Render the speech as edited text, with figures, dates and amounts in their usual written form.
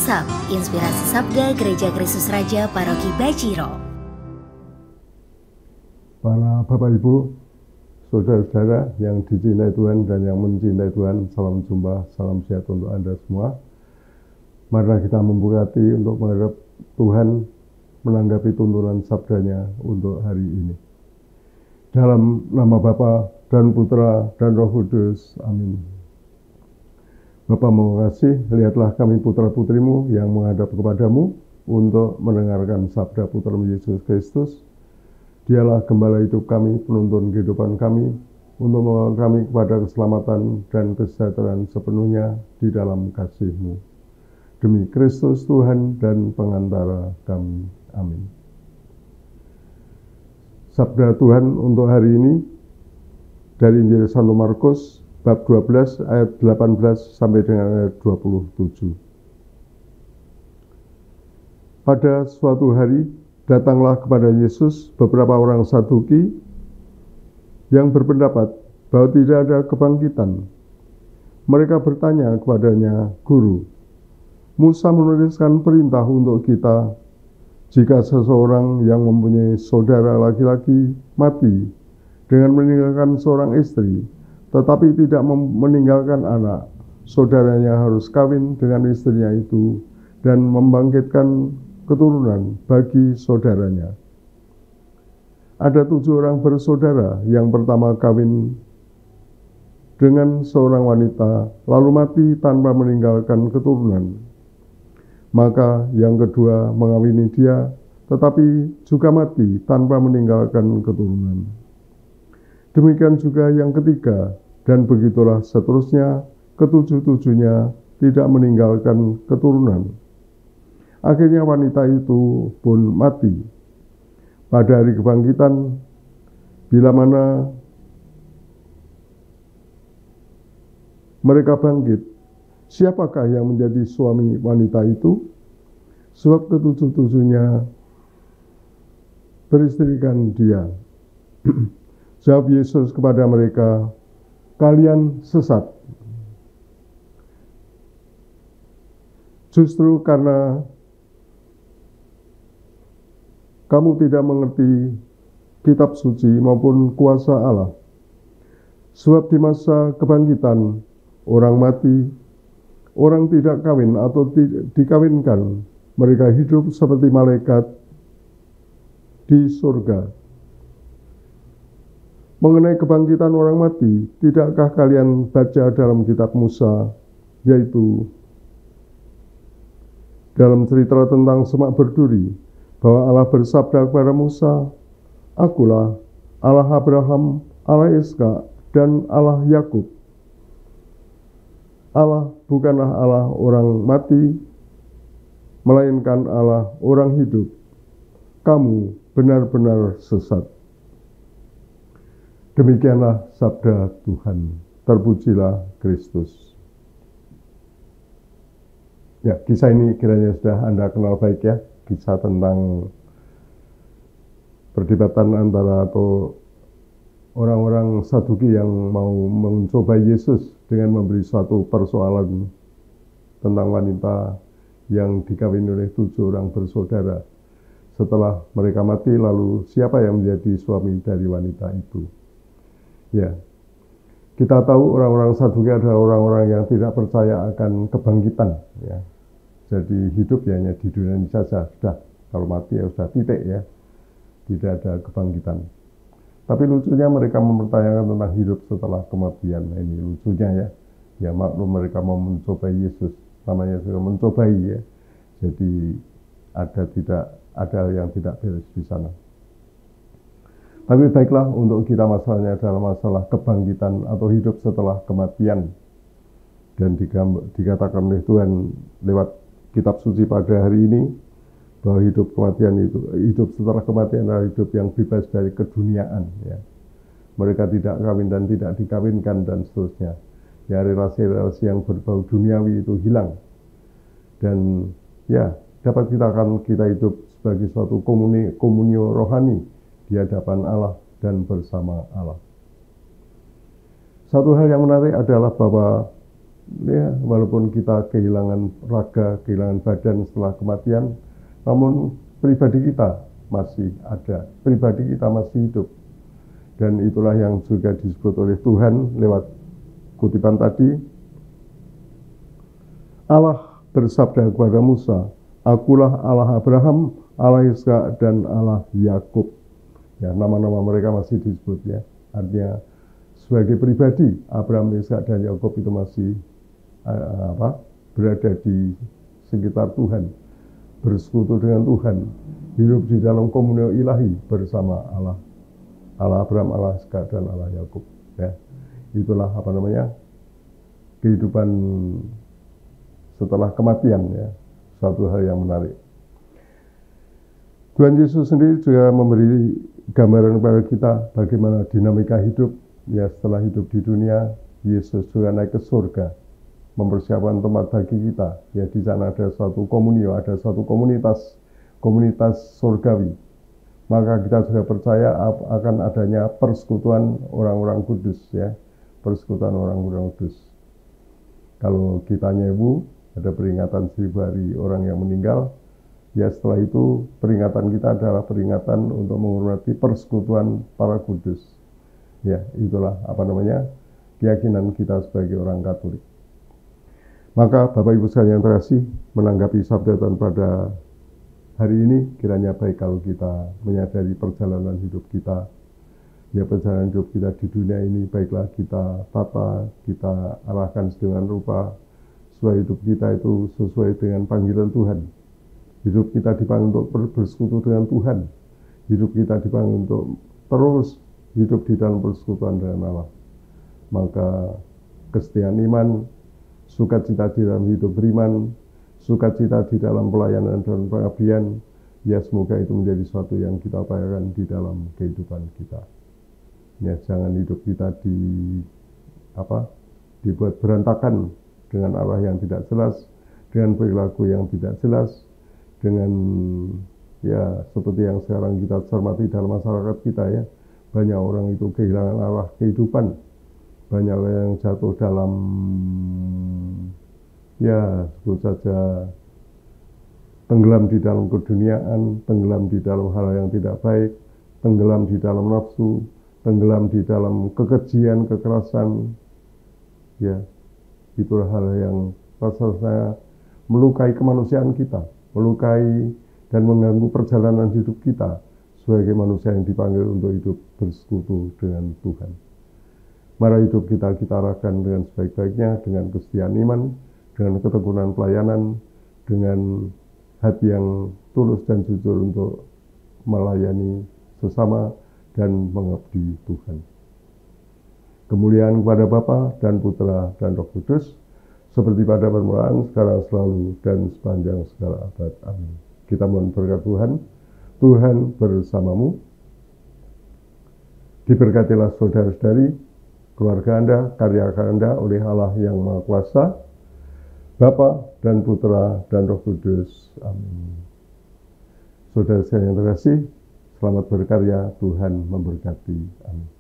WhatsApp Inspirasi Sabda Gereja Kristus Raja Paroki Bajiro. Para Bapak Ibu, saudara-saudara yang dicintai Tuhan dan yang mencintai Tuhan, salam jumpa, salam sehat untuk Anda semua. Marilah kita membuka hati untuk menghadap Tuhan, menanggapi tuntunan sabdanya untuk hari ini. Dalam nama Bapa dan Putra dan Roh Kudus, amin. Bapa mengasihi, lihatlah kami putra-putrimu yang menghadap kepadamu untuk mendengarkan sabda putra Yesus Kristus. Dialah gembala hidup kami, penuntun kehidupan kami, untuk membawa kami kepada keselamatan dan kesejahteraan sepenuhnya di dalam kasih-Mu. Demi Kristus Tuhan dan pengantara kami. Amin. Sabda Tuhan untuk hari ini dari Injil Santo Markus bab 12 ayat 18 sampai dengan ayat 27. Pada suatu hari datanglah kepada Yesus beberapa orang Saduki yang berpendapat bahwa tidak ada kebangkitan. Mereka bertanya kepadanya, "Guru, Musa menuliskan perintah untuk kita, jika seseorang yang mempunyai saudara laki-laki mati dengan meninggalkan seorang istri, tetapi tidak meninggalkan anak, saudaranya harus kawin dengan istrinya itu dan membangkitkan keturunan bagi saudaranya. Ada 7 orang bersaudara, yang pertama kawin dengan seorang wanita, lalu mati tanpa meninggalkan keturunan. Maka yang kedua mengawini dia, tetapi juga mati tanpa meninggalkan keturunan. Demikian juga yang ketiga, dan begitulah seterusnya, ketujuh-tujuhnya tidak meninggalkan keturunan. Akhirnya wanita itu pun mati. Pada hari kebangkitan, bila mana mereka bangkit, siapakah yang menjadi suami wanita itu? Sebab ketujuh-tujuhnya beristrikan dia. Jawab Yesus kepada mereka, "Kalian sesat. Justru karena kamu tidak mengerti kitab suci maupun kuasa Allah. Sebab di masa kebangkitan, orang mati, orang tidak kawin atau dikawinkan, mereka hidup seperti malaikat di surga. Mengenai kebangkitan orang mati, tidakkah kalian baca dalam kitab Musa, yaitu dalam cerita tentang semak berduri, bahwa Allah bersabda kepada Musa, 'Akulah Allah Abraham, Allah Ishak, dan Allah Yakub.' Allah bukanlah Allah orang mati, melainkan Allah orang hidup. Kamu benar-benar sesat." Demikianlah sabda Tuhan. Terpujilah Kristus. Ya, kisah ini kiranya sudah Anda kenal baik ya. Kisah tentang perdebatan antara atau orang-orang Saduki yang mau mencoba Yesus dengan memberi suatu persoalan tentang wanita yang dikawini oleh 7 orang bersaudara. Setelah mereka mati, lalu siapa yang menjadi suami dari wanita itu? Ya, kita tahu orang-orang Saduki adalah orang-orang yang tidak percaya akan kebangkitan. Ya, jadi hidup ya hanya di dunia ini saja. Sudah, kalau mati ya sudah titik ya, tidak ada kebangkitan. Tapi lucunya mereka mempertanyakan tentang hidup setelah kematian. Nah, ini lucunya ya. Ya maklum mereka mau mencobai Yesus, namanya sudah mencobai ya. Jadi ada yang tidak beres di sana. Tapi baiklah, untuk kita masalahnya adalah masalah kebangkitan atau hidup setelah kematian. Dan dikatakan oleh Tuhan lewat kitab suci pada hari ini, bahwa hidup setelah kematian adalah hidup yang bebas dari keduniaan. Ya. Mereka tidak kawin dan tidak dikawinkan dan seterusnya. Ya, relasi-relasi yang berbau duniawi itu hilang. Dan ya, dapat kita hidup sebagai suatu komunio rohani di hadapan Allah dan bersama Allah. Satu hal yang menarik adalah bahwa ya, walaupun kita kehilangan raga, kehilangan badan setelah kematian, namun pribadi kita masih ada, pribadi kita masih hidup. Dan itulah yang juga disebut oleh Tuhan lewat kutipan tadi. Allah bersabda kepada Musa, "Akulah Allah Abraham, Allah Ishak, dan Allah Yakub." Ya, nama-nama mereka masih disebut ya. Artinya sebagai pribadi Abraham, Ishak, dan Yakub itu masih berada di sekitar Tuhan, bersekutu dengan Tuhan, hidup di dalam komunio ilahi bersama Allah. Allah Abraham, Allah Ishak, dan Allah Yakub. Ya, itulah kehidupan setelah kematian ya, suatu hal yang menarik. Tuhan Yesus sendiri juga memberi gambaran kepada kita bagaimana dinamika hidup ya setelah hidup di dunia. Yesus juga naik ke surga, mempersiapkan tempat bagi kita. Ya, di sana ada suatu komunio, ada suatu komunitas surgawi. Maka kita juga percaya akan adanya persekutuan orang-orang kudus ya, persekutuan orang-orang kudus. Kalau kita nyebu, ada peringatan 1000 hari orang yang meninggal, ya setelah itu peringatan kita adalah peringatan untuk menghormati persekutuan para kudus. Ya, itulah keyakinan kita sebagai orang Katolik. Maka Bapak Ibu sekalian yang terkasih, menanggapi sabda Tuhan pada hari ini, kiranya baik kalau kita menyadari perjalanan hidup kita. Ya, perjalanan hidup kita di dunia ini, baiklah kita tata, kita arahkan sedemikian rupa, supaya hidup kita itu sesuai dengan panggilan Tuhan. Hidup kita dipanggil untuk bersekutu dengan Tuhan. Hidup kita dipanggil untuk terus hidup di dalam persekutuan dengan Allah. Maka kesetiaan iman, sukacita di dalam hidup beriman, sukacita di dalam pelayanan dan pengabdian, ya semoga itu menjadi sesuatu yang kita upayakan di dalam kehidupan kita. Ya, jangan hidup kita dibuat berantakan dengan arah yang tidak jelas, dengan perilaku yang tidak jelas, dengan ya seperti yang sekarang kita cermati dalam masyarakat kita ya, banyak orang itu kehilangan arah kehidupan, banyak orang yang jatuh dalam ya sebut saja tenggelam di dalam keduniaan, tenggelam di dalam hal yang tidak baik, tenggelam di dalam nafsu, tenggelam di dalam kekejian, kekerasan. Ya, itulah hal yang rasanya melukai kemanusiaan kita, melukai dan mengganggu perjalanan hidup kita sebagai manusia yang dipanggil untuk hidup bersekutu dengan Tuhan. Mari hidup kita arahkan dengan sebaik-baiknya, dengan kesetiaan iman, dengan ketekunan pelayanan, dengan hati yang tulus dan jujur untuk melayani sesama dan mengabdi Tuhan. Kemuliaan kepada Bapa dan Putra dan Roh Kudus, seperti pada permulaan, sekarang, selalu, dan sepanjang segala abad. Amin. Kita mohon berkat Tuhan. Tuhan bersamamu. Diberkatilah saudara-saudari, keluarga Anda, karya Anda oleh Allah yang Maha Kuasa, Bapa dan Putra dan Roh Kudus. Amin. Saudara saya yang terkasih, selamat berkarya, Tuhan memberkati. Amin.